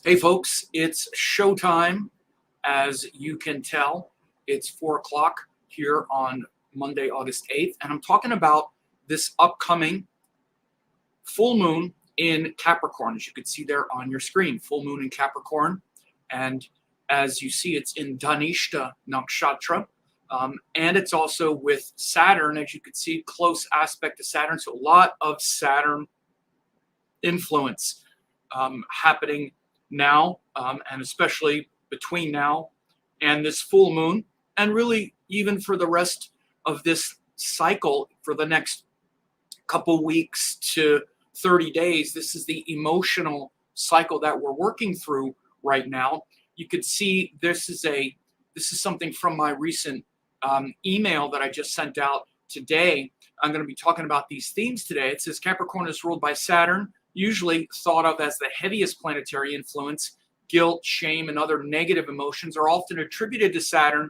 Hey folks, it's showtime. As you can tell, it's 4 o'clock here on Monday, August 8th, and I'm talking about this upcoming full moon in Capricorn, as you can see there on your screen. Full moon in Capricorn, and as you see, it's in Dhanishta Nakshatra, and it's also with Saturn, as you can see, close aspect to Saturn, so a lot of Saturn influence happening now, and especially between now and this full moon, and really even for the rest of this cycle for the next couple weeks to 30 days. This is the emotional cycle that we're working through right now. You could see this is something from my recent email that I just sent out today. I'm going to be talking about these themes today. It says Capricorn is ruled by Saturn, usually thought of as the heaviest planetary influence. Guilt, shame, and other negative emotions are often attributed to Saturn.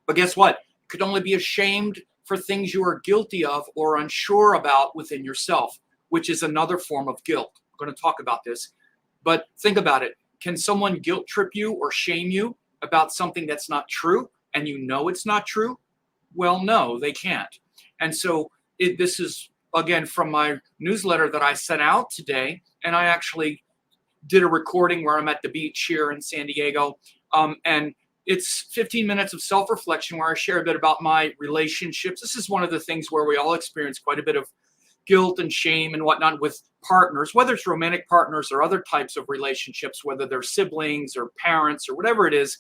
But guess what? You could only be ashamed for things you are guilty of or unsure about within yourself, which is another form of guilt. We're going to talk about this. But think about it. Can someone guilt trip you or shame you about something that's not true and you know it's not true? Well, no, they can't. And so this is, again, from my newsletter that I sent out today, and I actually did a recording where I'm at the beach here in San Diego, and it's 15 minutes of self-reflection where I share a bit about my relationships. This is one of the things where we all experience quite a bit of guilt and shame and whatnot with partners, whether it's romantic partners or other types of relationships, whether they're siblings or parents or whatever it is.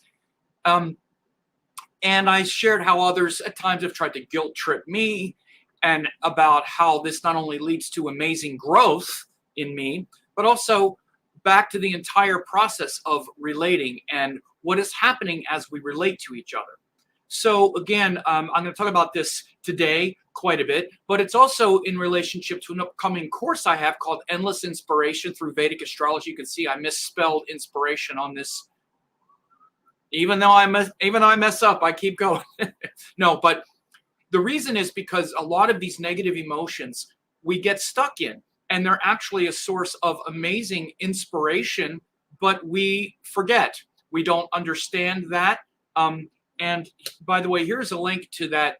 And I shared how others at times have tried to guilt trip me, and about how this not only leads to amazing growth in me, but also back to the entire process of relating and what is happening as we relate to each other. So again, I'm going to talk about this today quite a bit, but it's also in relationship to an upcoming course I have called Endless Inspiration through Vedic Astrology. You can see I misspelled inspiration on this. Even though I mess up, I keep going. No, but the reason is because a lot of these negative emotions we get stuck in, and they're actually a source of amazing inspiration, but we forget. We don't understand that. And by the way, here's a link to that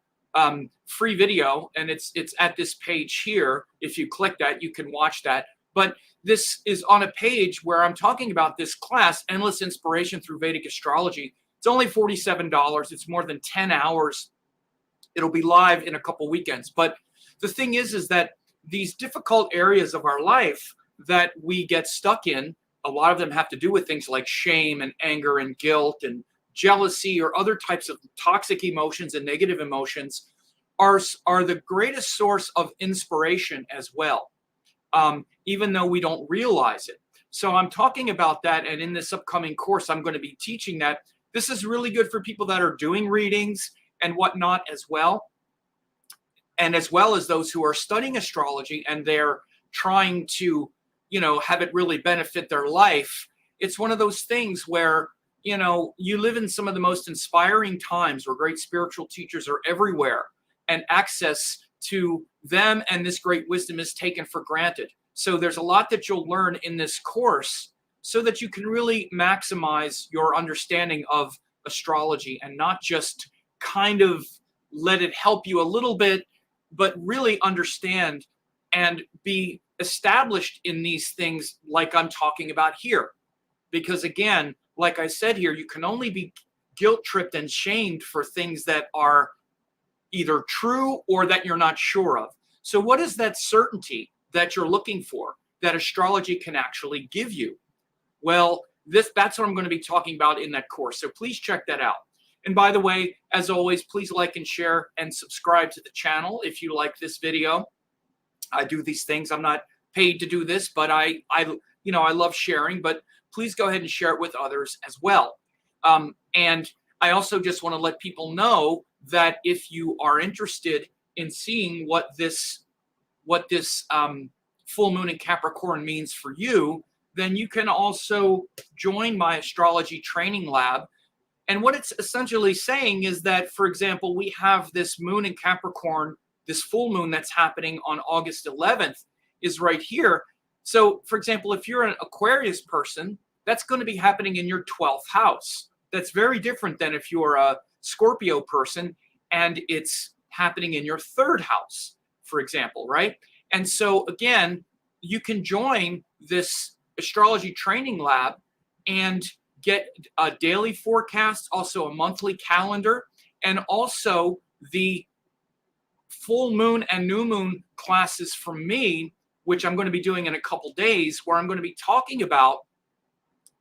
free video, and it's at this page here. If you click that, you can watch that. But this is on a page where I'm talking about this class, Endless Inspiration through Vedic Astrology. It's only $47. It's more than 10 hours. It'll be live in a couple weekends. But the thing is that these difficult areas of our life that we get stuck in, a lot of them have to do with things like shame and anger and guilt and jealousy or other types of toxic emotions and negative emotions, are the greatest source of inspiration as well, even though we don't realize it. So I'm talking about that, and in this upcoming course, I'm going to be teaching that. This is really good for people that are doing readings and whatnot as well, and as well as those who are studying astrology and they're trying to, have it really benefit their life. It's one of those things where, you live in some of the most inspiring times where great spiritual teachers are everywhere, and access to them and this great wisdom is taken for granted. So there's a lot that you'll learn in this course so that you can really maximize your understanding of astrology and not just kind of let it help you a little bit, but really understand and be established in these things like I'm talking about here. Because again, like I said here, you can only be guilt tripped and shamed for things that are either true or that you're not sure of. So what is that certainty that you're looking for that astrology can actually give you? Well, that's what I'm going to be talking about in that course. So please check that out. And by the way, as always, please like and share and subscribe to the channel if you like this video. I do these things. I'm not paid to do this, but I love sharing. But please go ahead and share it with others as well. And I also just want to let people know that if you are interested in seeing what this full moon in Capricorn means for you, then you can also join my astrology training lab. And what it's essentially saying is that, for example, we have this moon in Capricorn, this full moon that's happening on August 11th is right here. So, for example, if you're an Aquarius person, that's going to be happening in your 12th house. That's very different than if you're a Scorpio person and it's happening in your 3rd house, for example, right? And so, again, you can join this astrology training lab and get a daily forecast, also a monthly calendar, and also the full moon and new moon classes from me, which I'm going to be doing in a couple days, where I'm going to be talking about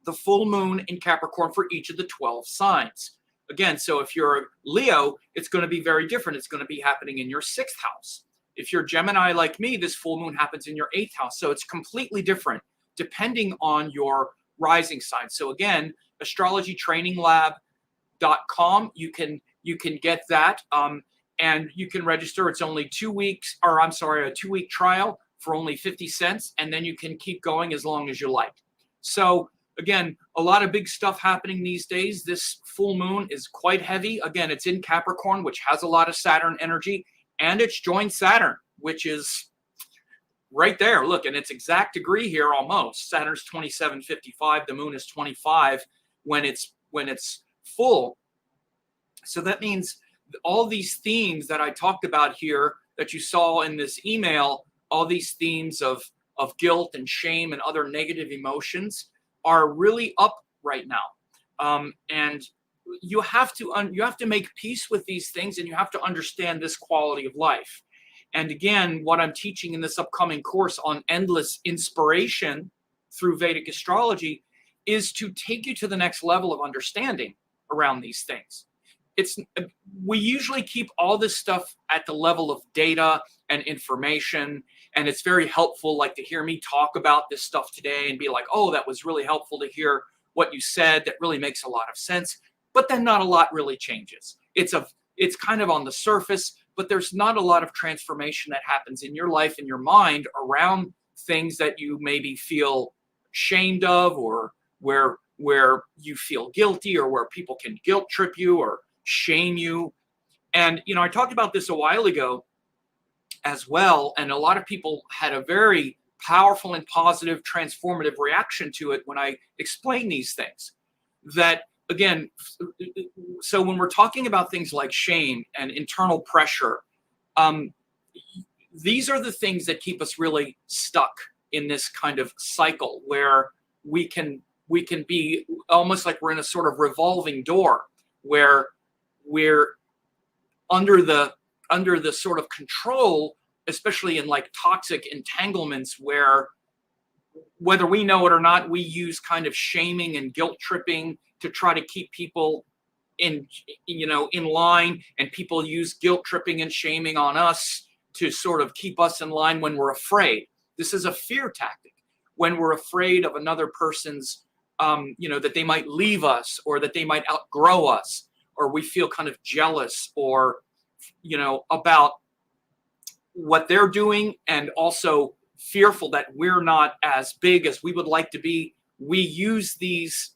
the full moon in Capricorn for each of the 12 signs. Again, so if you're a Leo, it's going to be very different. It's going to be happening in your 6th house. If you're Gemini like me, this full moon happens in your 8th house. So it's completely different depending on your rising sign. So again, astrologytraininglab.com, you can get that. And you can register. It's only 2 weeks, or I'm sorry, a 2-week trial for only 50 cents. And then you can keep going as long as you like. So again, a lot of big stuff happening these days. This full moon is quite heavy. Again, it's in Capricorn, which has a lot of Saturn energy, and it's joined Saturn, which is right there. Look, and it's exact degree here almost. Saturn's 27.55. The moon is 25 when it's full. So that means all these themes that I talked about here that you saw in this email, all these themes of guilt and shame and other negative emotions are really up right now. And you have to make peace with these things, and you have to understand this quality of life. And again, what I'm teaching in this upcoming course on endless inspiration through Vedic astrology is to take you to the next level of understanding around these things. We usually keep all this stuff at the level of data and information, and it's very helpful, like to hear me talk about this stuff today and be like, oh, that was really helpful to hear what you said. That really makes a lot of sense. But then not a lot really changes. It's kind of on the surface, but there's not a lot of transformation that happens in your life and your mind around things that you maybe feel ashamed of, or where you feel guilty, or where people can guilt trip you or shame you. And I talked about this a while ago as well, and a lot of people had a very powerful and positive transformative reaction to it when I explained these things. That again, so when we're talking about things like shame and internal pressure, these are the things that keep us really stuck in this kind of cycle where we can be almost like we're in a sort of revolving door where we're under the sort of control, especially in like toxic entanglements, where whether we know it or not, we use kind of shaming and guilt tripping to try to keep people in line, and people use guilt tripping and shaming on us to sort of keep us in line when we're afraid. This is a fear tactic. When we're afraid of another person's that they might leave us, or that they might outgrow us, or we feel kind of jealous, or about what they're doing, and also fearful that we're not as big as we would like to be. We use these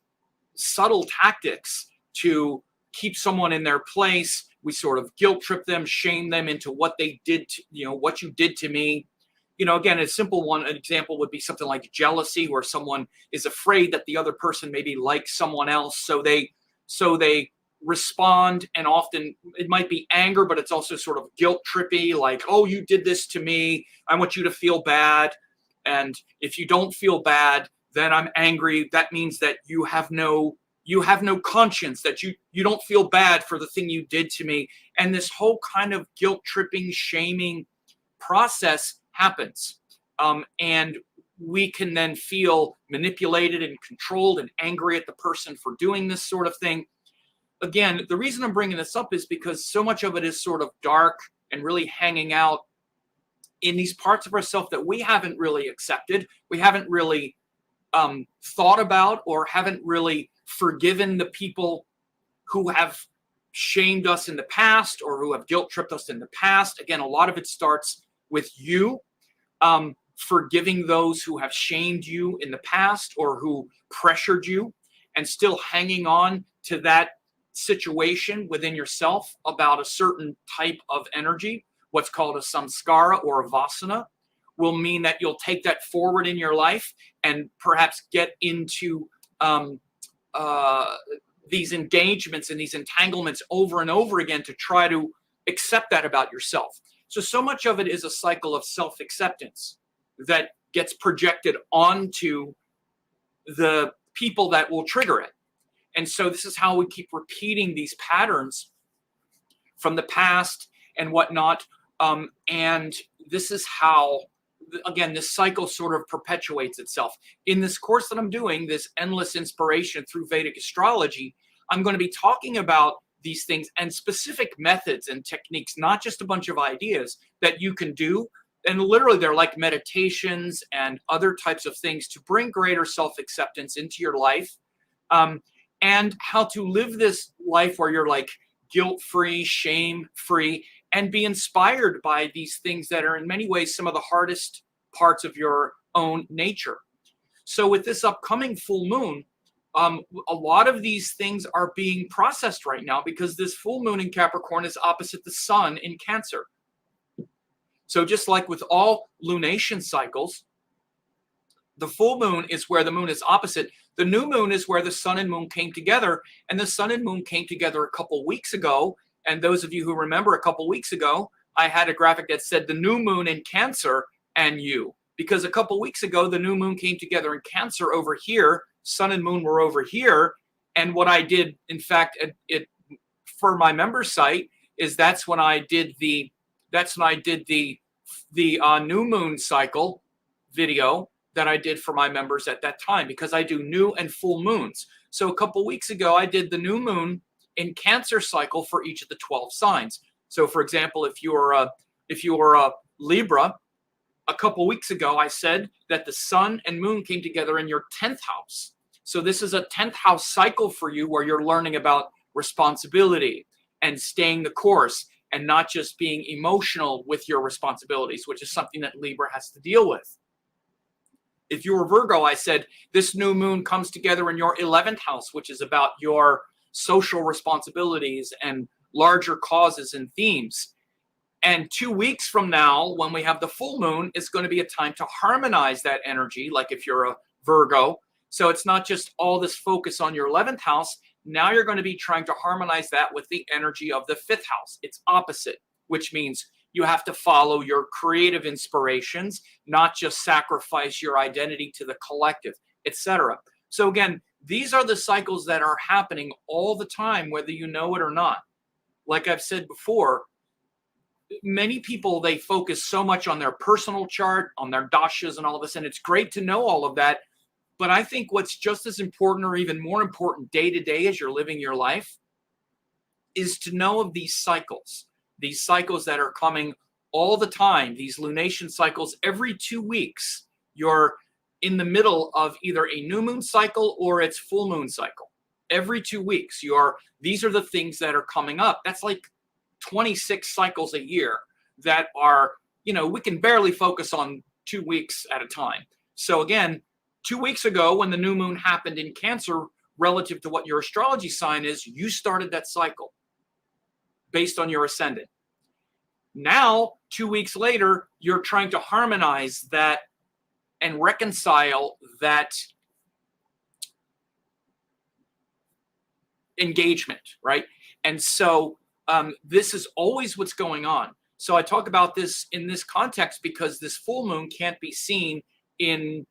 subtle tactics to keep someone in their place. We sort of guilt trip them, shame them into what they did to, what you did to me. Again, a simple one, an example would be something like jealousy, where someone is afraid that the other person maybe likes someone else, so they respond, and often it might be anger, but it's also sort of guilt trippy, like, oh, you did this to me, I want you to feel bad, and if you don't feel bad, then I'm angry. That means that you have no conscience, that you don't feel bad for the thing you did to me. And this whole kind of guilt tripping, shaming process happens, and we can then feel manipulated and controlled and angry at the person for doing this sort of thing. Again, the reason I'm bringing this up is because so much of it is sort of dark and really hanging out in these parts of ourselves that we haven't really accepted, we haven't really thought about, or haven't really forgiven the people who have shamed us in the past, or who have guilt tripped us in the past. Again, a lot of it starts with you forgiving those who have shamed you in the past, or who pressured you, and still hanging on to that situation within yourself about a certain type of energy, what's called a samskara or a vasana, will mean that you'll take that forward in your life and perhaps get into these engagements and these entanglements over and over again to try to accept that about yourself. So much of it is a cycle of self-acceptance that gets projected onto the people that will trigger it. And so this is how we keep repeating these patterns from the past and whatnot. And this is how, again, this cycle sort of perpetuates itself. In this course that I'm doing, this Endless Inspiration through Vedic Astrology, I'm going to be talking about these things and specific methods and techniques, not just a bunch of ideas that you can do. And literally they're like meditations and other types of things to bring greater self-acceptance into your life, and how to live this life where you're like guilt-free, shame-free, and be inspired by these things that are in many ways some of the hardest parts of your own nature. So with this upcoming full moon, a lot of these things are being processed right now because this full moon in Capricorn is opposite the sun in Cancer. So just like with all lunation cycles, the full moon is where the moon is opposite. The new moon is where the sun and moon came together, and the sun and moon came together a couple weeks ago. And those of you who remember a couple weeks ago, I had a graphic that said the new moon in Cancer and you, because a couple weeks ago, the new moon came together in Cancer over here, sun and moon were over here. And what I did, in fact, for my member site is that's when I did the new moon cycle video that I did for my members at that time, because I do new and full moons. So a couple weeks ago, I did the new moon in Cancer cycle for each of the 12 signs. So for example, if you're a Libra, a couple weeks ago, I said that the sun and moon came together in your 10th house. So this is a 10th house cycle for you where you're learning about responsibility and staying the course and not just being emotional with your responsibilities, which is something that Libra has to deal with. If you were Virgo, I said this new moon comes together in your 11th house, which is about your social responsibilities and larger causes and themes. And 2 weeks from now, when we have the full moon, is going to be a time to harmonize that energy, like if you're a Virgo. So it's not just all this focus on your 11th house. Now you're going to be trying to harmonize that with the energy of the 5th house. It's opposite, which means you have to follow your creative inspirations, not just sacrifice your identity to the collective, etc. So again, these are the cycles that are happening all the time, whether you know it or not. Like I've said before, many people, they focus so much on their personal chart, on their dashas and all this, and it's great to know all of that. But I think what's just as important or even more important day to day as you're living your life is to know of these cycles that are coming all the time, these lunation cycles. Every 2 weeks, you're in the middle of either a new moon cycle or its full moon cycle. Every 2 weeks, these are the things that are coming up. That's like 26 cycles a year that are, we can barely focus on 2 weeks at a time. So again, 2 weeks ago, when the new moon happened in Cancer, relative to what your astrology sign is, you started that cycle based on your ascendant. Now, 2 weeks later, you're trying to harmonize that and reconcile that engagement, right? And so this is always what's going on. So I talk about this in this context because this full moon can't be seen in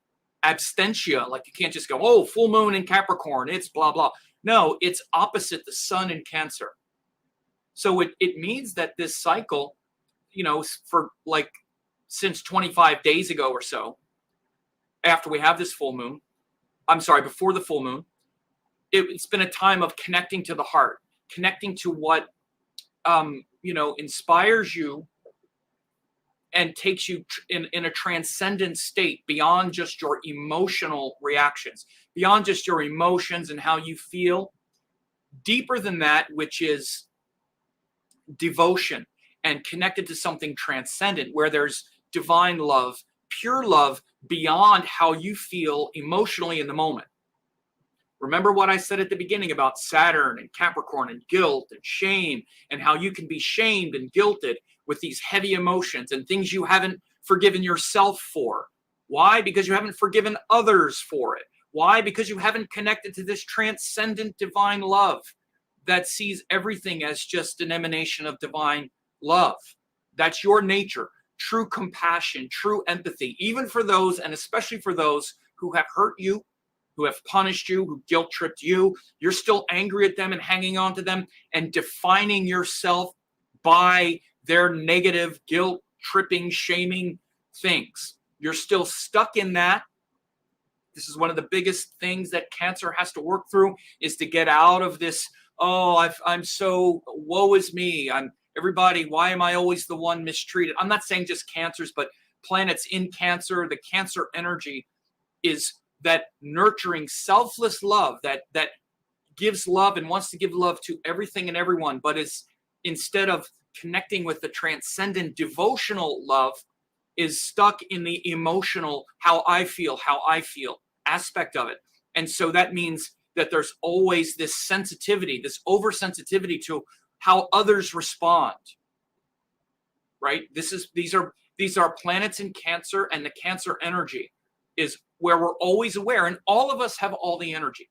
abstentia. Like you can't just go, oh, full moon in Capricorn, it's blah, blah. No, it's opposite the sun in Cancer. So it means that this cycle, for like since 25 days ago or so, after we have this full moon, before the full moon, it's been a time of connecting to the heart, connecting to what, inspires you and takes you in a transcendent state beyond just your emotional reactions, beyond just your emotions and how you feel, deeper than that, which is devotion and connected to something transcendent where there's divine love, pure love beyond how you feel emotionally in the moment. Remember what I said at the beginning about Saturn and Capricorn and guilt and shame, and how you can be shamed and guilted with these heavy emotions and things you haven't forgiven yourself for. Why? Because you haven't forgiven others for it. Why? Because you haven't connected to this transcendent divine love that sees everything as just an emanation of divine love. That's your nature. True compassion, true empathy, even for those, and especially for those who have hurt you, who have punished you, who guilt tripped you. You're still angry at them and hanging on to them and defining yourself by their negative, guilt tripping, shaming things. You're still stuck in that. This is one of the biggest things that Cancer has to work through, is to get out of this, oh, I'm so, woe is me. Everybody, why am I always the one mistreated? I'm not saying just Cancers, but planets in Cancer. The Cancer energy is that nurturing, selfless love that gives love and wants to give love to everything and everyone, but is, instead of connecting with the transcendent devotional love, is stuck in the emotional, how I feel aspect of it. And so that means that there's always this sensitivity, this oversensitivity to how others respond, right? These are planets in Cancer, and the Cancer energy is where we're always aware, and all of us have all the energy,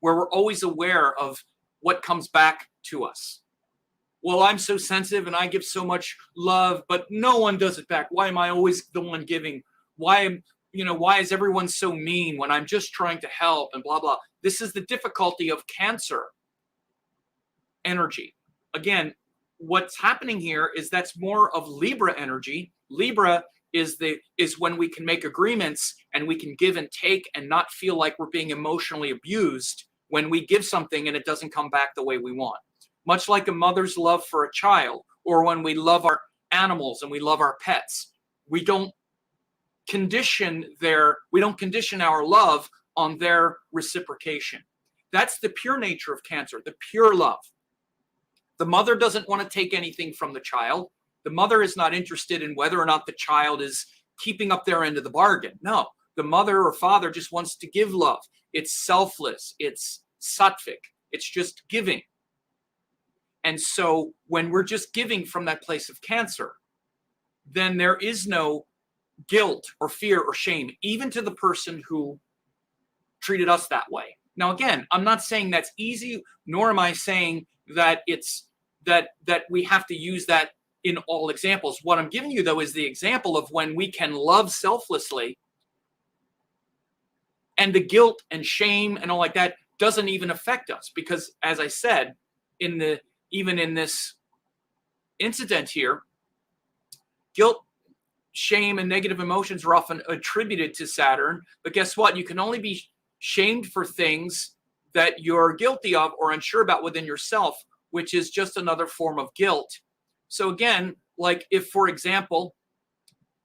where we're always aware of what comes back to us. Well, I'm so sensitive and I give so much love, but no one does it back. Why am I always the one giving? Why is everyone so mean when I'm just trying to help and blah, blah. This is the difficulty of Cancer energy. Again, what's happening here is that's more of Libra energy. Libra is when we can make agreements and we can give and take and not feel like we're being emotionally abused when we give something and it doesn't come back the way we want. Much like a mother's love for a child, or when we love our animals and we love our pets. We don't condition our love on their reciprocation. That's the pure nature of Cancer, the pure love. The mother doesn't want to take anything from the child. The mother is not interested in whether or not the child is keeping up their end of the bargain. No, the mother or father just wants to give love. It's selfless. It's sattvic. It's just giving. And so when we're just giving from that place of Cancer, then there is no guilt or fear or shame, even to the person who treated us that way. Now, again, I'm not saying that's easy, nor am I saying that it's that we have to use that in all examples. What I'm giving you, though, is the example of when we can love selflessly, and the guilt and shame and all like that doesn't even affect us, because, as I said, even in this incident here, guilt, shame, and negative emotions are often attributed to Saturn. But guess what? You can only be shamed for things that you're guilty of or unsure about within yourself, which is just another form of guilt. So again, like if, for example,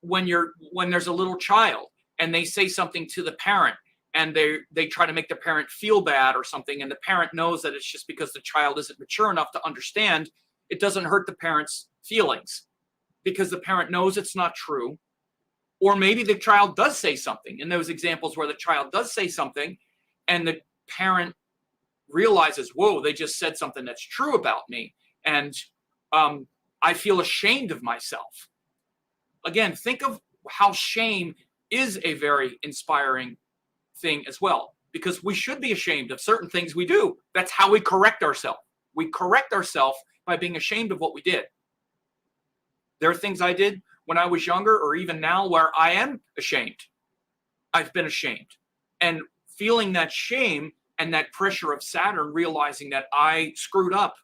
when there's a little child and they say something to the parent, and they try to make the parent feel bad or something, and the parent knows that it's just because the child isn't mature enough to understand, it doesn't hurt the parent's feelings because the parent knows it's not true. Or maybe the child does say something, in those examples where the child does say something and the parent realizes, whoa, they just said something that's true about me, and I feel ashamed of myself. Again, think of how shame is a very inspiring thing as well, because we should be ashamed of certain things we do. That's how we correct ourselves. We correct ourselves by being ashamed of what we did. There are things I did when I was younger, or even now, where I am ashamed. I've been ashamed. And feeling that shame and that pressure of Saturn, realizing that I screwed up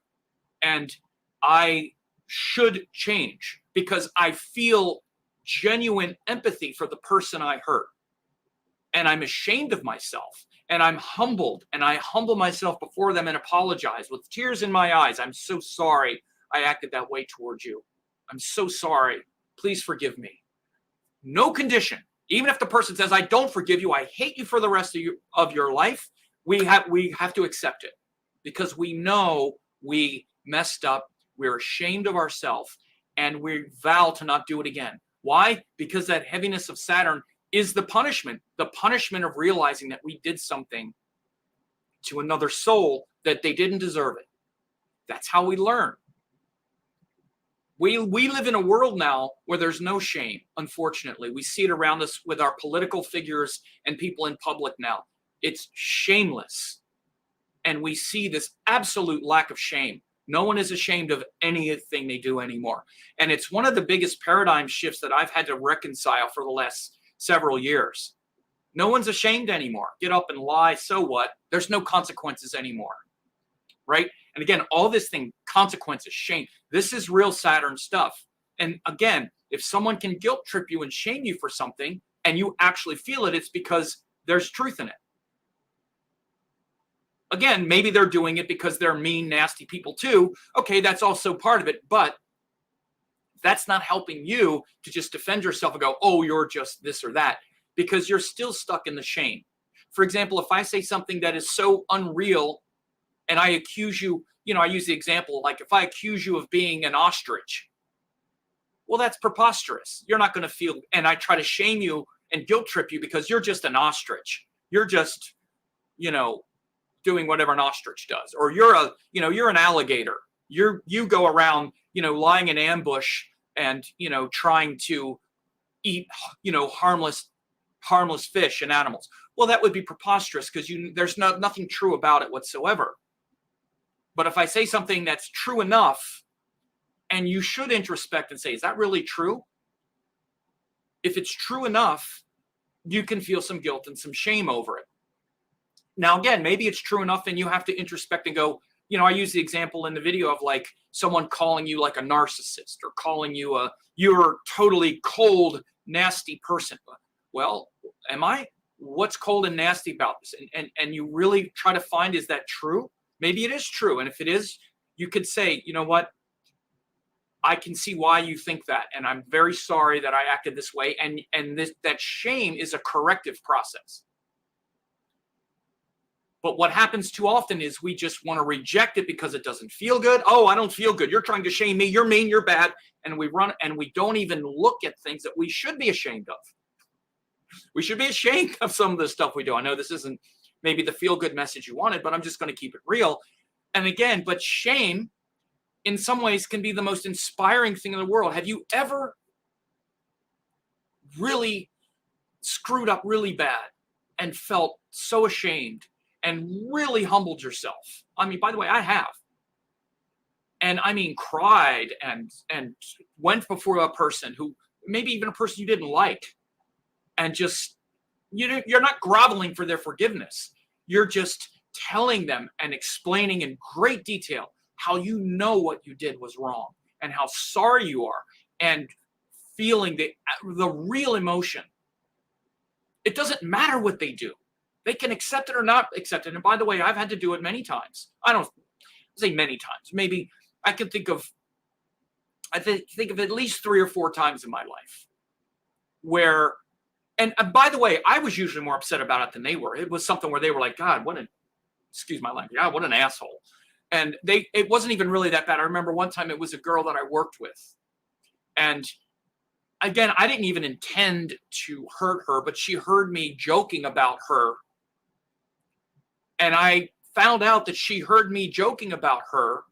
and I should change, because I feel genuine empathy for the person I hurt. And I'm ashamed of myself, and I'm humbled, and I humble myself before them and apologize with tears in my eyes. I'm so sorry I acted that way towards you. I'm so sorry. Please forgive me. No condition. Even if the person says, I don't forgive you, I hate you for the rest of your life, we have to accept it, because we know we messed up. We're ashamed of ourselves, and we vow to not do it again. Why? Because that heaviness of Saturn is the punishment of realizing that we did something to another soul that they didn't deserve it. That's how we learn. We live in a world now where there's no shame, unfortunately. We see it around us with our political figures and people in public now. It's shameless. And we see this absolute lack of shame. No one is ashamed of anything they do anymore. And it's one of the biggest paradigm shifts that I've had to reconcile for the last several years. No one's ashamed anymore. Get up and lie, so what? There's no consequences anymore, right? And again, all this thing, consequences, shame, this is real Saturn stuff. And again, if someone can guilt trip you and shame you for something and you actually feel it, it's because there's truth in it. Again, maybe they're doing it because they're mean, nasty people too. Okay, that's also part of it, but that's not helping you to just defend yourself and go, oh, you're just this or that, because you're still stuck in the shame. For example, if I say something that is so unreal and I accuse you, I use the example, like if I accuse you of being an ostrich, well, that's preposterous. You're not going to feel, and I try to shame you and guilt trip you because you're just an ostrich. You're just, doing whatever an ostrich does, or you're an alligator. You go around, lying in ambush and, trying to eat, harmless fish and animals. Well, that would be preposterous because there's nothing true about it whatsoever. But if I say something that's true enough, and you should introspect and say, is that really true? If it's true enough, you can feel some guilt and some shame over it. Now, again, maybe it's true enough and you have to introspect and go, I use the example in the video of like someone calling you like a narcissist or calling you you're totally cold, nasty person. Well, am I? What's cold and nasty about this? And you really try to find, is that true? Maybe it is true. And if it is, you could say, you know what? I can see why you think that. And I'm very sorry that I acted this way. And that shame is a corrective process. But what happens too often is we just want to reject it because it doesn't feel good. Oh, I don't feel good. You're trying to shame me. You're mean. You're bad. And we run and we don't even look at things that we should be ashamed of. We should be ashamed of some of the stuff we do. I know this isn't maybe the feel-good message you wanted, but I'm just going to keep it real. And again, but shame in some ways can be the most inspiring thing in the world. Have you ever really screwed up really bad and felt so ashamed and really humbled yourself? I mean, by the way, I have. And I mean, cried and went before a person who, maybe even a person you didn't like, and just, you're not groveling for their forgiveness. You're just telling them and explaining in great detail how what you did was wrong and how sorry you are, and feeling the real emotion. It doesn't matter what they do. They can accept it or not accept it. And by the way, I've had to do it many times. I don't say many times. Maybe I can think of at least 3 or 4 times in my life where, and by the way, I was usually more upset about it than they were. It was something where they were like, God, excuse my language, God, what an asshole. And it wasn't even really that bad. I remember one time it was a girl that I worked with. And again, I didn't even intend to hurt her, but she heard me joking about her. And I found out that she heard me joking about her,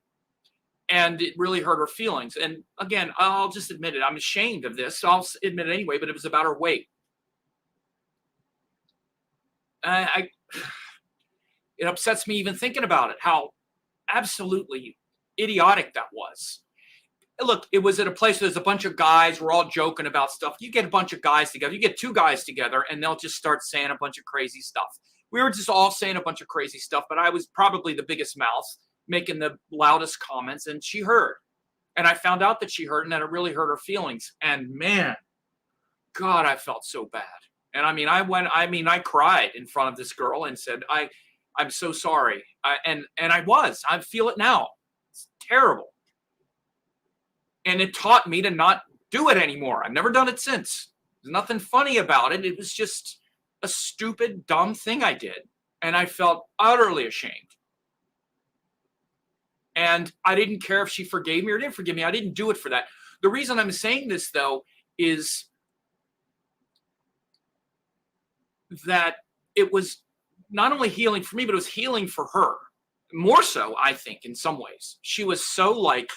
and it really hurt her feelings. And again, I'll just admit it. I'm ashamed of this, so I'll admit it anyway, but it was about her weight. It upsets me even thinking about it, how absolutely idiotic that was. Look, it was at a place where there's a bunch of guys, we're all joking about stuff. You get a bunch of guys together, you get 2 guys together, and they'll just start saying a bunch of crazy stuff. We were just all saying a bunch of crazy stuff, but I was probably the biggest mouth, making the loudest comments, and she heard. And I found out that she heard, and that it really hurt her feelings. And man, God, I felt so bad. And I cried in front of this girl and said, I'm so sorry. And I feel it now. It's terrible. And it taught me to not do it anymore. I've never done it since. There's nothing funny about it. It was just a stupid, dumb thing I did. And I felt utterly ashamed. And I didn't care if she forgave me or didn't forgive me. I didn't do it for that. The reason I'm saying this, though, is that it was not only healing for me, but it was healing for her. More so, I think, in some ways. She was so like,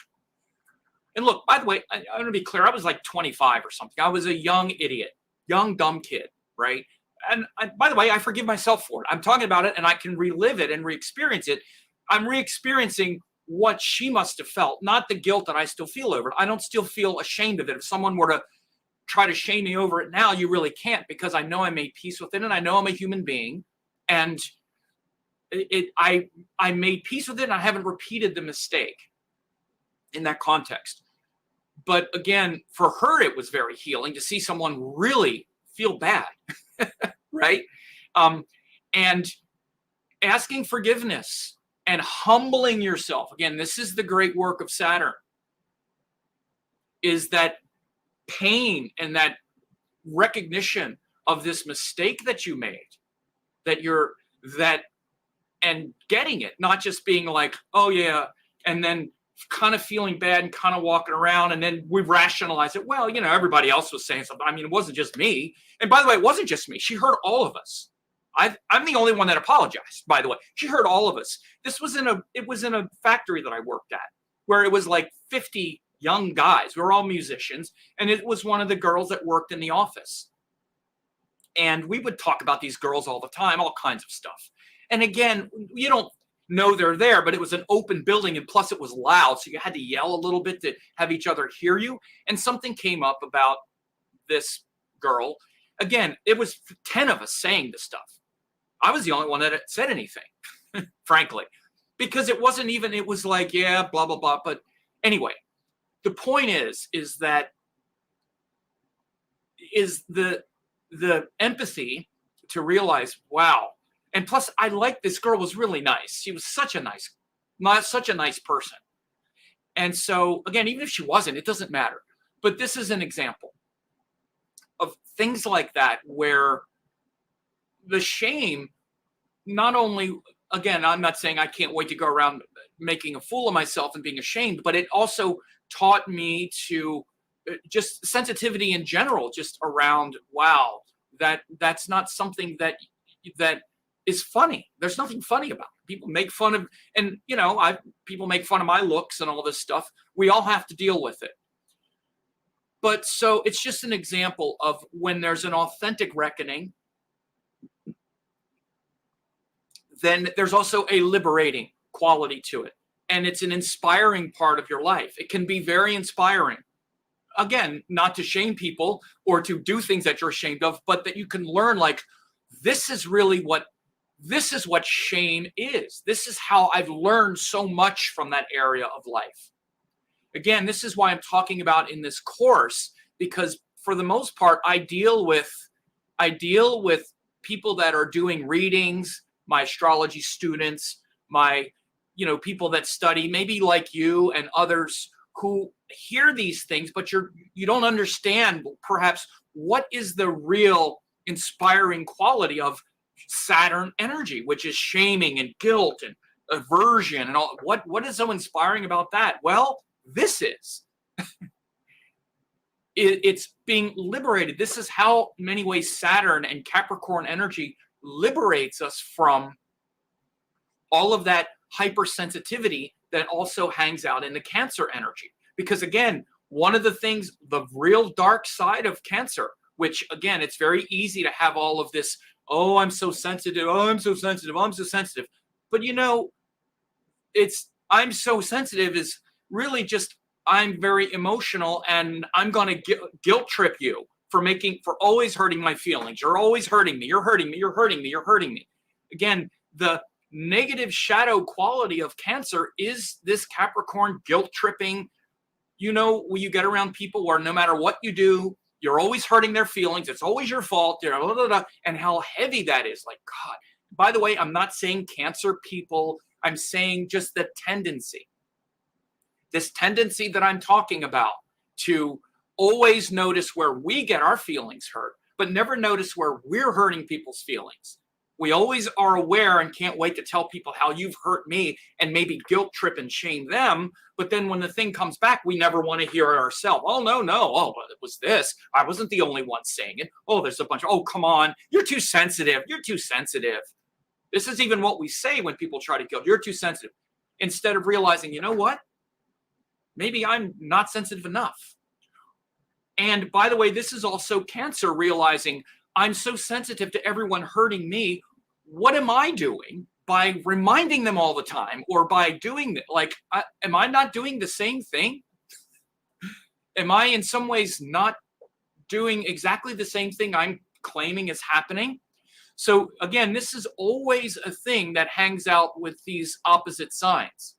And look, by the way, I'm going to be clear. I was like 25 or something. I was a young idiot, young, dumb kid, right? And by the way, I forgive myself for it. I'm talking about it and I can relive it and re-experience it. I'm re-experiencing what she must have felt, not the guilt that I still feel over it. I don't still feel ashamed of it. If someone were to try to shame me over it now, you really can't, because I know I made peace with it and I know I'm a human being. And I made peace with it and I haven't repeated the mistake in that context. But again, for her, it was very healing to see someone really feel bad, right? And asking forgiveness and humbling yourself. Again, this is the great work of Saturn, is that pain and that recognition of this mistake that you made, and getting it, not just being like, oh yeah, and then kind of feeling bad and kind of walking around, and then we rationalize it. Well, everybody else was saying something. I mean, it wasn't just me. And by the way, it wasn't just me. She heard all of us. I'm the only one that apologized, by the way. She heard all of us. It was in a factory that I worked at, where it was like 50 young guys. We were all musicians, and it was one of the girls that worked in the office. And we would talk about these girls all the time, all kinds of stuff. And again, you don't know they're there, but it was an open building, and plus it was loud, so you had to yell a little bit to have each other hear you. And something came up about this girl. Again, it was 10 of us saying this stuff. I was the only one that said anything, frankly, because it was like, yeah, blah, blah, blah. But anyway, the point is that the empathy to realize, wow. And plus, I liked this girl, was really nice. She was such a nice person. And so, again, even if she wasn't, it doesn't matter. But this is an example of things like that, where the shame, not only, again, I'm not saying I can't wait to go around making a fool of myself and being ashamed, but it also taught me to just sensitivity in general, just around, wow, that's not something that is funny. There's nothing funny about it. People make fun of, and people make fun of my looks and all this stuff. We all have to deal with it. But so it's just an example of when there's an authentic reckoning, then there's also a liberating quality to it. And it's an inspiring part of your life. It can be very inspiring. Again, not to shame people or to do things that you're ashamed of, but that you can learn, like, this is what shame is. This is how I've learned so much from that area of life. Again, this is why I'm talking about in this course, because for the most part, I deal with people that are doing readings, my astrology students, my, people that study, maybe like you and others who hear these things, but you don't understand perhaps what is the real inspiring quality of Saturn energy, which is shaming and guilt and aversion and all. What is so inspiring about that? Well, this is. It's being liberated. This is how, in many ways, Saturn and Capricorn energy liberates us from all of that hypersensitivity that also hangs out in the Cancer energy. Because again, one of the things, the real dark side of Cancer, which again, it's very easy to have all of this, oh, I'm so sensitive, oh, I'm so sensitive, I'm so sensitive. But I'm so sensitive is really just, I'm very emotional, and I'm going to guilt trip you for always hurting my feelings. You're always hurting me. You're hurting me. You're hurting me. You're hurting me. Again, the negative shadow quality of Cancer is this Capricorn guilt tripping. When you get around people where no matter what you do, you're always hurting their feelings. It's always your fault. Blah, blah, blah, and how heavy that is. Like, God. By the way, I'm not saying Cancer people. I'm saying just the tendency. This tendency that I'm talking about to always notice where we get our feelings hurt, but never notice where we're hurting people's feelings. We always are aware and can't wait to tell people how you've hurt me and maybe guilt trip and shame them. But then when the thing comes back, we never want to hear it ourselves. Oh, no. Oh, but it was this. I wasn't the only one saying it. Oh, there's a bunch of, oh, come on. You're too sensitive. You're too sensitive. This is even what we say when people try to guilt. You're too sensitive. Instead of realizing, you know what? maybe I'm not sensitive enough. And by the way, this is also Cancer realizing I'm so sensitive to everyone hurting me. What am I doing by reminding them all the time, or by doing that? Like, am I not doing the same thing? Am I in some ways not doing exactly the same thing I'm claiming is happening? So again, this is always a thing that hangs out with these opposite signs.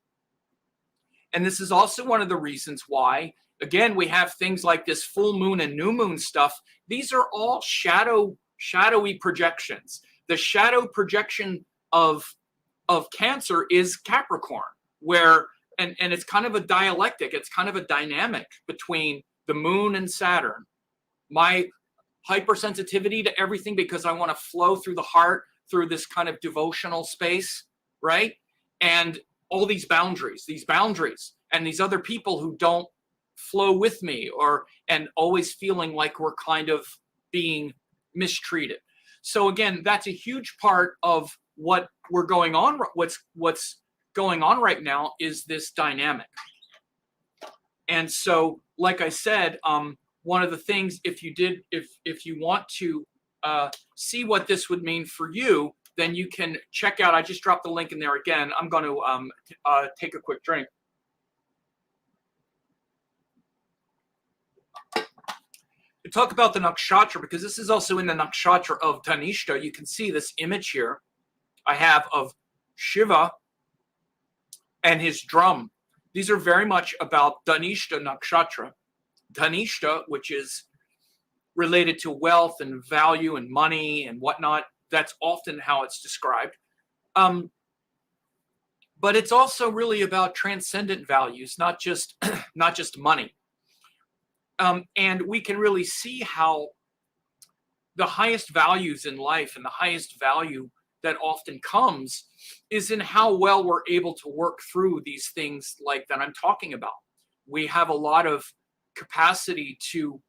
And this is also one of the reasons why, again, we have things like this full moon and new moon stuff. These are all shadowy projections. The shadow projection of Cancer is Capricorn, where, and it's kind of a dialectic, it's kind of a dynamic between the moon and Saturn. My hypersensitivity to everything because I want to flow through the heart, through this kind of devotional space, right? And all these boundaries, and these other people who don't flow with me, and always feeling like we're kind of being mistreated. So again, that's a huge part of what we're going on. What's going on right now is this dynamic. And so, like I said, one of the things, if you want to see what this would mean for you, then you can check out, I just dropped the link in there again. I'm going to take a quick drink. To talk about the Nakshatra, because this is also in the Nakshatra of Dhanishta. You can see this image here I have of Shiva and his drum. These are very much about Dhanishta Nakshatra. Dhanishta, which is related to wealth and value and money and whatnot. That's often how it's described. But it's also really about transcendent values, not just money. And we can really see how the highest values in life, and the highest value that often comes, is in how well we're able to work through these things like that I'm talking about. We have a lot of capacity to,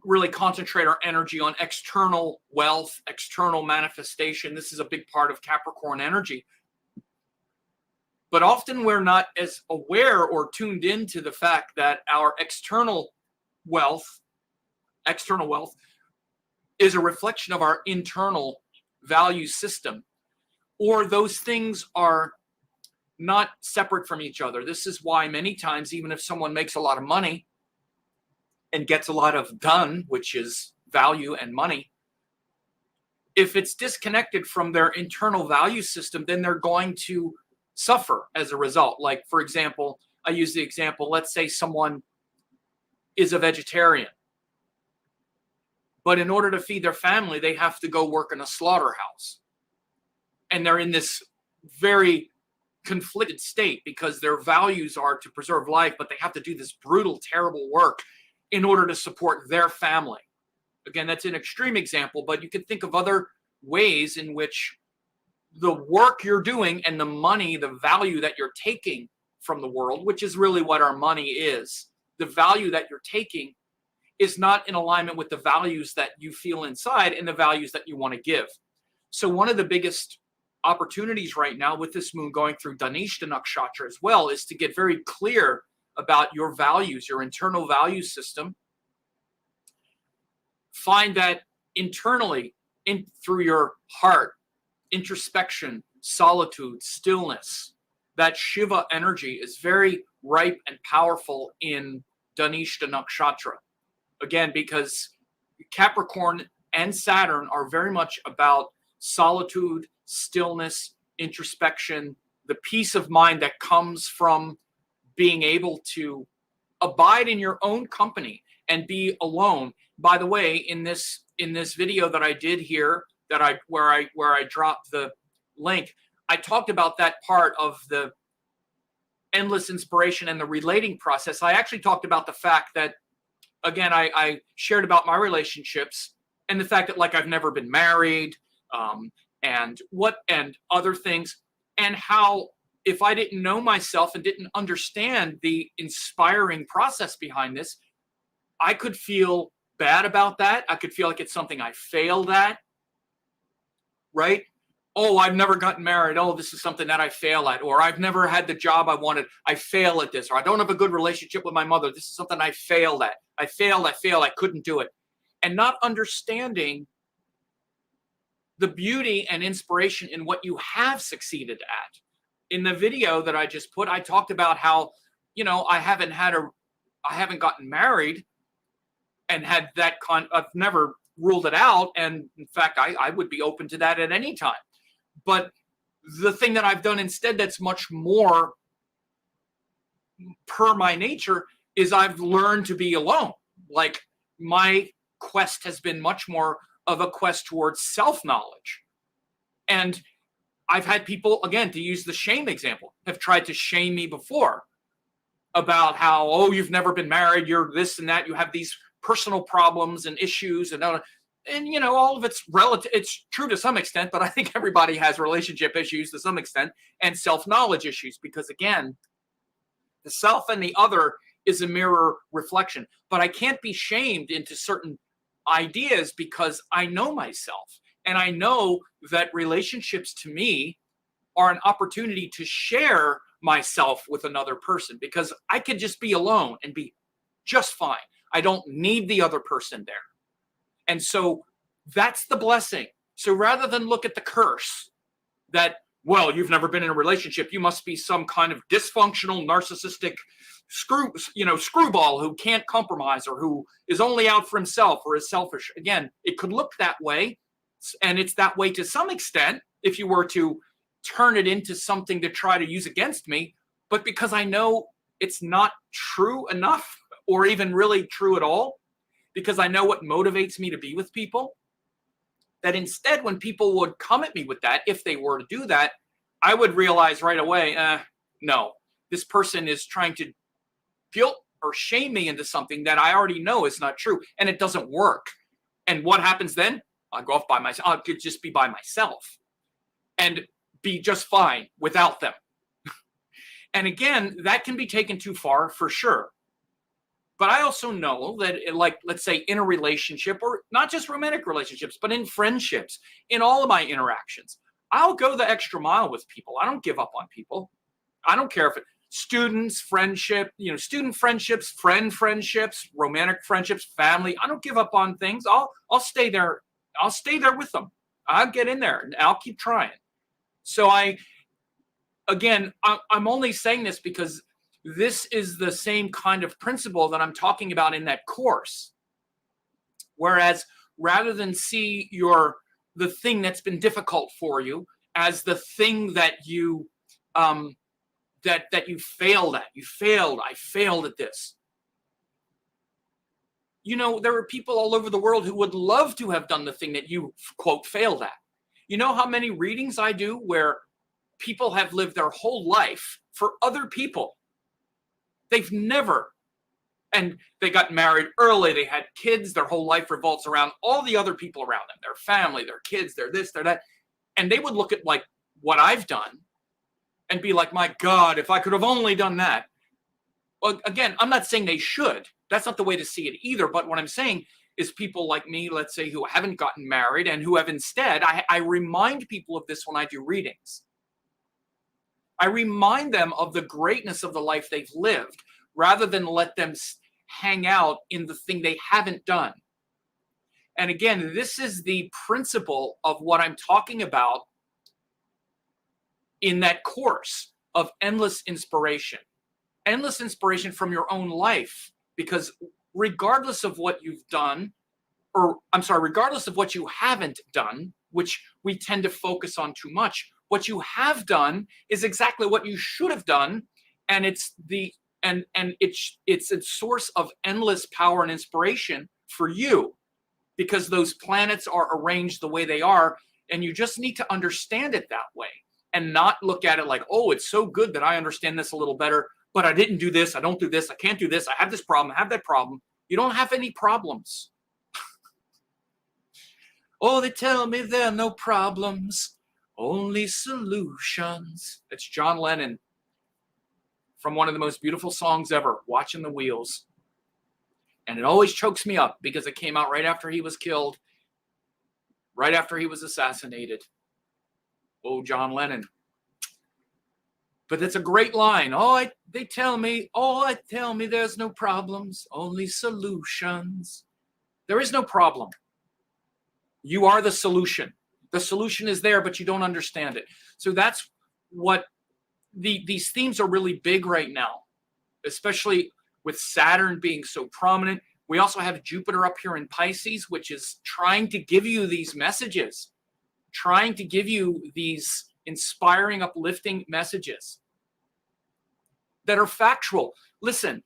really concentrate our energy on external wealth, external manifestation. This is a big part of Capricorn energy. But often we're not as aware or tuned into the fact that our external wealth is a reflection of our internal value system, or those things are not separate from each other. This is why many times, even if someone makes a lot of money and gets a lot of done, which is value and money, if it's disconnected from their internal value system, then they're going to suffer as a result. Like, for example, I use the example, let's say someone is a vegetarian, but in order to feed their family, they have to go work in a slaughterhouse. And they're in this very conflicted state because their values are to preserve life, but they have to do this brutal, terrible work in order to support their family. Again, that's an extreme example, but you can think of other ways in which the work you're doing and the money, the value that you're taking from the world, which is really what our money is, the value that you're taking is not in alignment with the values that you feel inside and the values that you want to give. So one of the biggest opportunities right now with this moon going through Dhanishta Nakshatra as well is to get very clear about your values, your internal value system. Find that internally, through your heart, introspection, solitude, stillness. That Shiva energy is very ripe and powerful in Dhanishta Nakshatra. Again, because Capricorn and Saturn are very much about solitude, stillness, introspection, the peace of mind that comes from being able to abide in your own company and be alone. By the way, in this video that I did here, where I dropped the link, I talked about that part of the endless inspiration and the relating process. I actually talked about the fact that, again, I shared about my relationships and the fact that, like, I've never been married, and other things, and how if I didn't know myself and didn't understand the inspiring process behind this, I could feel bad about that. I could feel like it's something I failed at, right? oh, I've never gotten married. Oh, this is something that I fail at. Or I've never had the job I wanted. I fail at this. Or I don't have a good relationship with my mother. This is something I failed at. I failed. I couldn't do it. And not understanding the beauty and inspiration in what you have succeeded at. In the video that I just put, I talked about how, I haven't gotten married and had that I've never ruled it out. And in fact, I would be open to that at any time. But the thing that I've done instead that's much more per my nature is I've learned to be alone. Like, my quest has been much more of a quest towards self-knowledge. And I've had people, again, to use the shame example, have tried to shame me before about how, oh, you've never been married, you're this and that, you have these personal problems and issues and all of it's relative. It's true to some extent, but I think everybody has relationship issues to some extent and self-knowledge issues, because again, the self and the other is a mirror reflection. But I can't be shamed into certain ideas because I know myself. And I know that relationships to me are an opportunity to share myself with another person, because I could just be alone and be just fine. I don't need the other person there. And so that's the blessing. So rather than look at the curse that, well, you've never been in a relationship, you must be some kind of dysfunctional, narcissistic screwball who can't compromise or who is only out for himself or is selfish. Again, it could look that way. And it's that way to some extent if you were to turn it into something to try to use against me. But because I know it's not true enough or even really true at all, because I know what motivates me to be with people, that instead when people would come at me with that, if they were to do that, I would realize right away, no, this person is trying to guilt or shame me into something that I already know is not true, and it doesn't work. And what happens then? I'll go off by myself. I could just be by myself and be just fine without them. And again, that can be taken too far for sure. But I also know that, like, let's say in a relationship, or not just romantic relationships, but in friendships, in all of my interactions, I'll go the extra mile with people. I don't give up on people. I don't care if it's students, friendship, student friendships, friend friendships, romantic friendships, family. I don't give up on things. I'll stay there. I'll stay there with them. I'll get in there and I'll keep trying. So I'm only saying this because this is the same kind of principle that I'm talking about in that course. Whereas rather than see the thing that's been difficult for you as the thing that you that you failed at. I failed at this. There are people all over the world who would love to have done the thing that you, quote, failed at. You know how many readings I do where people have lived their whole life for other people. They've never, and they got married early, they had kids, their whole life revolves around all the other people around them, their family, their kids, their this, their that. And they would look at like what I've done and be like, my God, if I could have only done that. Well, again, I'm not saying they should. That's not the way to see it either. But what I'm saying is people like me, let's say, who haven't gotten married and who have instead, I remind people of this when I do readings. I remind them of the greatness of the life they've lived rather than let them hang out in the thing they haven't done. And again, this is the principle of what I'm talking about in that course of endless inspiration. Endless inspiration from your own life, because regardless of what you've done, regardless of what you haven't done, which we tend to focus on too much, what you have done is exactly what you should have done, and it's a source of endless power and inspiration for you, because those planets are arranged the way they are, and you just need to understand it that way and not look at it like, oh, it's so good that I understand this a little better, but I didn't do this, I don't do this, I can't do this, I have this problem, I have that problem. You don't have any problems. Oh, they tell me there are no problems. Only solutions. It's John Lennon from one of the most beautiful songs ever, Watching the Wheels. And it always chokes me up because it came out right after he was killed, right after he was assassinated. Oh, John Lennon. But it's a great line. They tell me there's no problems, only solutions. There is no problem. You are the solution. The solution is there, but you don't understand it. So that's what these themes are really big right now, especially with Saturn being so prominent. We also have Jupiter up here in Pisces, which is trying to give you these messages, trying to give you these inspiring, uplifting messages that are factual. Listen,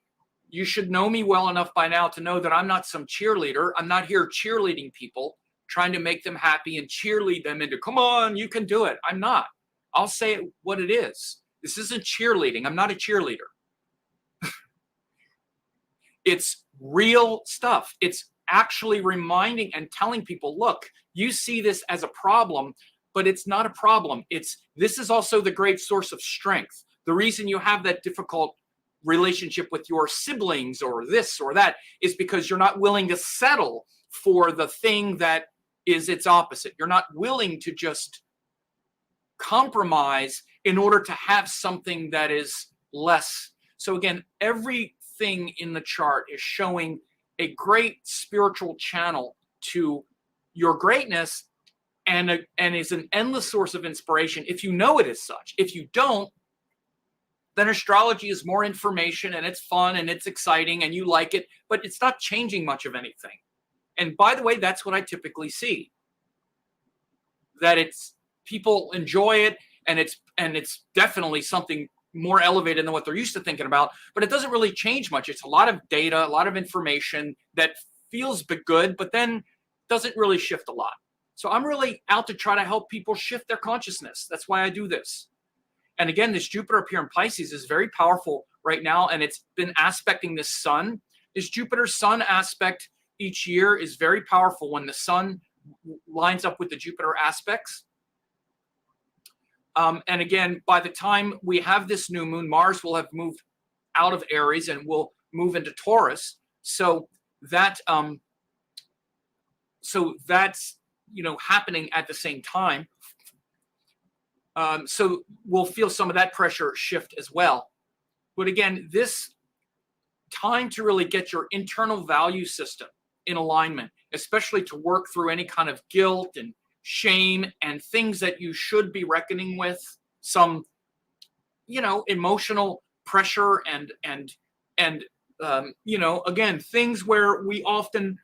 you should know me well enough by now to know that I'm not some cheerleader. I'm not here cheerleading people, trying to make them happy and cheerlead them into, come on, you can do it. I'm not. I'll say it what it is. This isn't cheerleading. I'm not a cheerleader. It's real stuff. It's actually reminding and telling people, look, you see this as a problem, but it's not a problem. This is also the great source of strength. The reason you have that difficult relationship with your siblings or this or that is because you're not willing to settle for the thing that is its opposite. You're not willing to just compromise in order to have something that is less. So again, everything in the chart is showing a great spiritual channel to your greatness and is an endless source of inspiration if you know it as such. If you don't, then astrology is more information and it's fun and it's exciting and you like it, but it's not changing much of anything. And by the way, that's what I typically see. That it's people enjoy it and it's definitely something more elevated than what they're used to thinking about, but it doesn't really change much. It's a lot of data, a lot of information that feels good, but then doesn't really shift a lot. So I'm really out to try to help people shift their consciousness. That's why I do this. And again, this Jupiter up here in Pisces is very powerful right now, and it's been aspecting this sun. This Jupiter-Sun aspect each year is very powerful when the sun lines up with the Jupiter aspects. And again, by the time we have this new moon, Mars will have moved out of Aries and will move into Taurus. So that's happening at the same time. So we'll feel some of that pressure shift as well. But again, this time to really get your internal value system in alignment, especially to work through any kind of guilt and shame and things that you should be reckoning with, some, emotional pressure and again, things where we often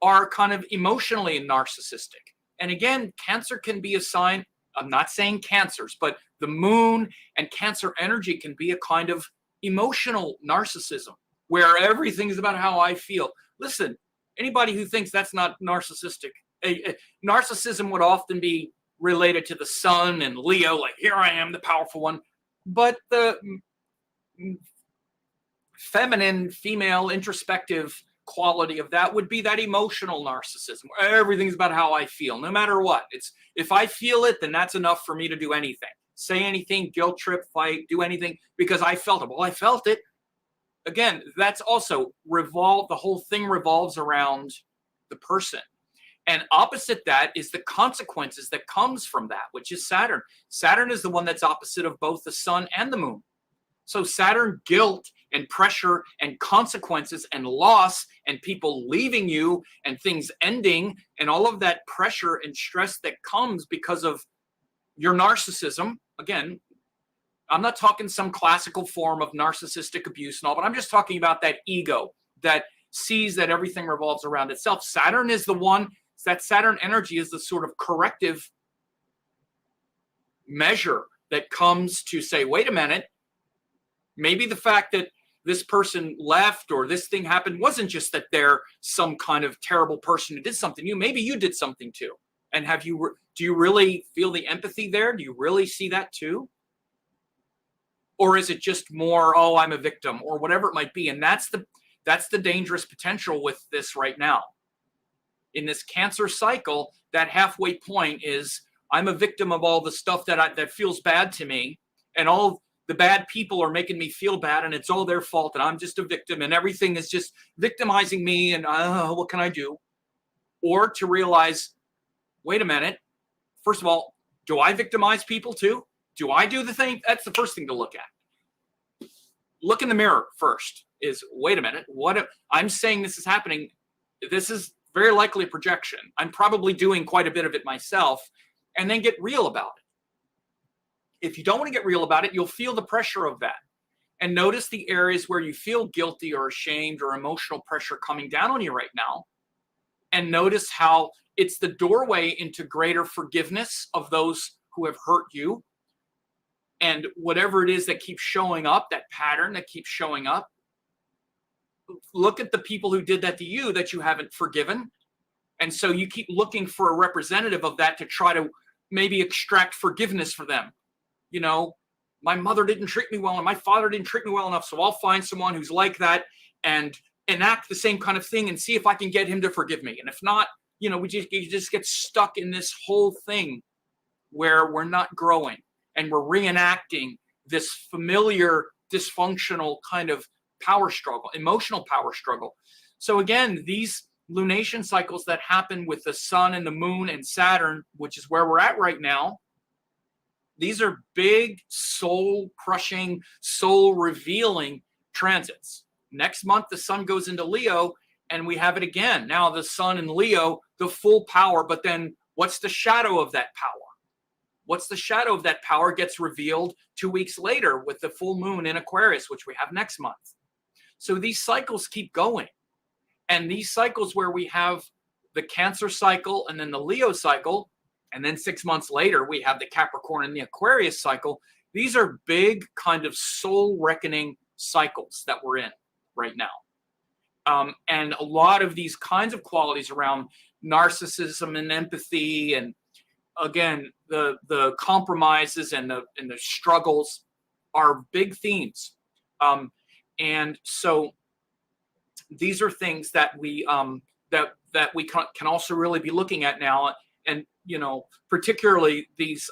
are kind of emotionally narcissistic. And again, Cancer can be a sign. I'm not saying Cancers, but the moon and Cancer energy can be a kind of emotional narcissism where everything is about how I feel. Listen, anybody who thinks that's not narcissistic, narcissism would often be related to the sun and Leo, like here I am, the powerful one. But the feminine, female, introspective quality of that would be that emotional narcissism where everything's about how I feel, no matter what. It's if I feel it, then that's enough for me to do anything, say anything, guilt trip, fight, do anything because I felt it. Well, I felt it. Again, that's also the whole thing revolves around the person. And opposite that is the consequences that comes from that, which is Saturn. Saturn is the one that's opposite of both the sun and the moon. So Saturn, guilt and pressure and consequences and loss and people leaving you and things ending and all of that pressure and stress that comes because of your narcissism. Again, I'm not talking some classical form of narcissistic abuse and all, but I'm just talking about that ego that sees that everything revolves around itself. Saturn is the one, that Saturn energy is the sort of corrective measure that comes to say, wait a minute, maybe the fact that this person left or this thing happened wasn't just that they're some kind of terrible person who did something to you. Maybe you did something too. And do you really feel the empathy there? Do you really see that too? Or is it just more, oh, I'm a victim or whatever it might be? And that's the dangerous potential with this right now. In this Cancer cycle, that halfway point is I'm a victim of all the stuff that feels bad to me, and all the bad people are making me feel bad, and it's all their fault, and I'm just a victim, and everything is just victimizing me, and what can I do? Or to realize, wait a minute, first of all, Do I victimize people too? Do I do the thing? That's the first thing to look at. Look in the mirror first. Is, wait a minute, what if I'm saying this is happening? This is very likely a projection. I'm probably doing quite a bit of it myself, and then get real about it. If you don't want to get real about it, you'll feel the pressure of that. And notice the areas where you feel guilty or ashamed or emotional pressure coming down on you right now. And notice how it's the doorway into greater forgiveness of those who have hurt you. And whatever it is that keeps showing up, that pattern that keeps showing up, look at the people who did that to you that you haven't forgiven. And so you keep looking for a representative of that to try to maybe extract forgiveness for them. You know, my mother didn't treat me well and my father didn't treat me well enough, so I'll find someone who's like that and enact the same kind of thing and see if I can get him to forgive me. And if not, you know, you just get stuck in this whole thing where we're not growing and we're reenacting this familiar dysfunctional kind of power struggle, emotional power struggle. So again, these lunation cycles that happen with the sun and the moon and Saturn, which is where we're at right now, these are big soul crushing, soul revealing transits. Next month, the sun goes into Leo and we have it again. Now the sun in Leo, the full power, but then what's the shadow of that power? What's the shadow of that power gets revealed 2 weeks later with the full moon in Aquarius, which we have next month. So these cycles keep going. And these cycles where we have the Cancer cycle and then the Leo cycle, and then 6 months later, we have the Capricorn and the Aquarius cycle. These are big kind of soul reckoning cycles that we're in right now. And a lot of these kinds of qualities around narcissism and empathy and, again, the compromises and the struggles are big themes. And so these are things that we that we can also really be looking at now. And, you know, particularly these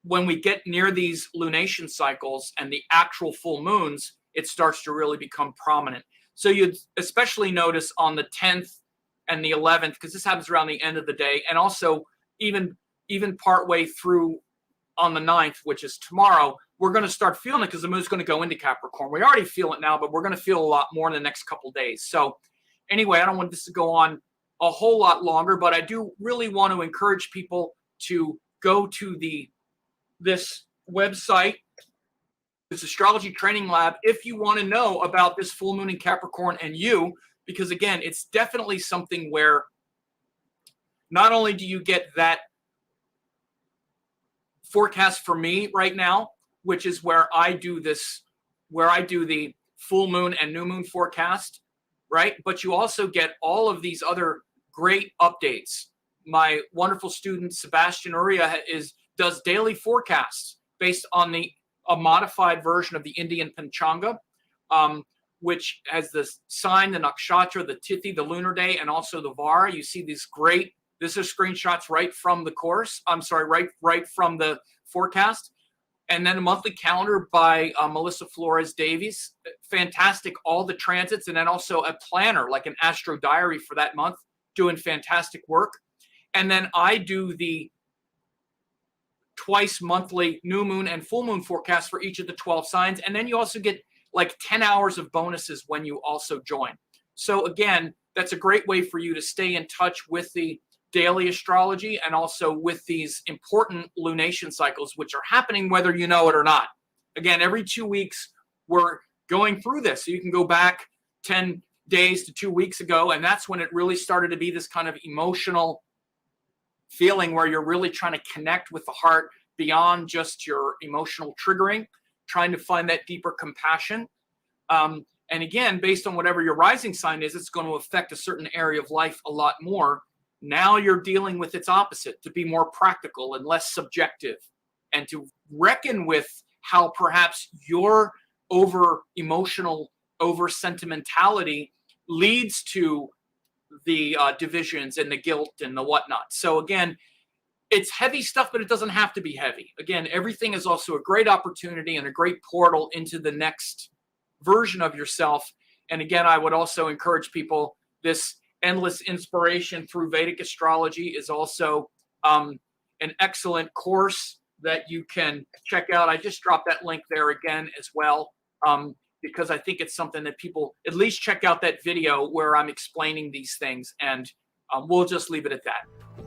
when we get near these lunation cycles and the actual full moons, it starts to really become prominent. So you'd especially notice on the 10th and the 11th, because this happens around the end of the day, and also even partway through on the 9th, which is tomorrow, we're going to start feeling it because the moon's going to go into Capricorn. We already feel it now, but we're going to feel a lot more in the next couple of days. So anyway, I don't want this to go on a whole lot longer, but I do really want to encourage people to go to this website, this Astrology Training Lab, if you want to know about this full moon in Capricorn and you, because again, it's definitely something where not only do you get that forecast for me right now, which is where I do the full moon and new moon forecast, right? But you also get all of these other great updates. My wonderful student, Sebastian Uria, does daily forecasts based on a modified version of the Indian Panchanga, which has the sign, the Nakshatra, the Tithi, the lunar day, and also the Vara. You see these great, this is screenshots right from the course. I'm sorry, right from the forecast. And then a monthly calendar by Melissa Flores Davies. Fantastic, all the transits, and then also a planner, like an astro diary for that month, doing fantastic work. And then I do the twice monthly new moon and full moon forecast for each of the 12 signs. And then you also get like 10 hours of bonuses when you also join. So again, that's a great way for you to stay in touch with the daily astrology and also with these important lunation cycles, which are happening whether you know it or not. Again, every 2 weeks, we're going through this. So you can go back 10 days to 2 weeks ago, and that's when it really started to be this kind of emotional feeling where you're really trying to connect with the heart beyond just your emotional triggering, trying to find that deeper compassion. And again, based on whatever your rising sign is, it's going to affect a certain area of life a lot more. Now you're dealing with its opposite, to be more practical and less subjective, and to reckon with how perhaps your over-emotional, over-sentimentality leads to the divisions and the guilt and the whatnot. So again, it's heavy stuff, but it doesn't have to be heavy. Again, everything is also a great opportunity and a great portal into the next version of yourself. And again, I would also encourage people, this endless inspiration through Vedic astrology is also an excellent course that you can check out. I just dropped that link there again as well, because I think it's something that people at least check out that video where I'm explaining these things, and we'll just leave it at that.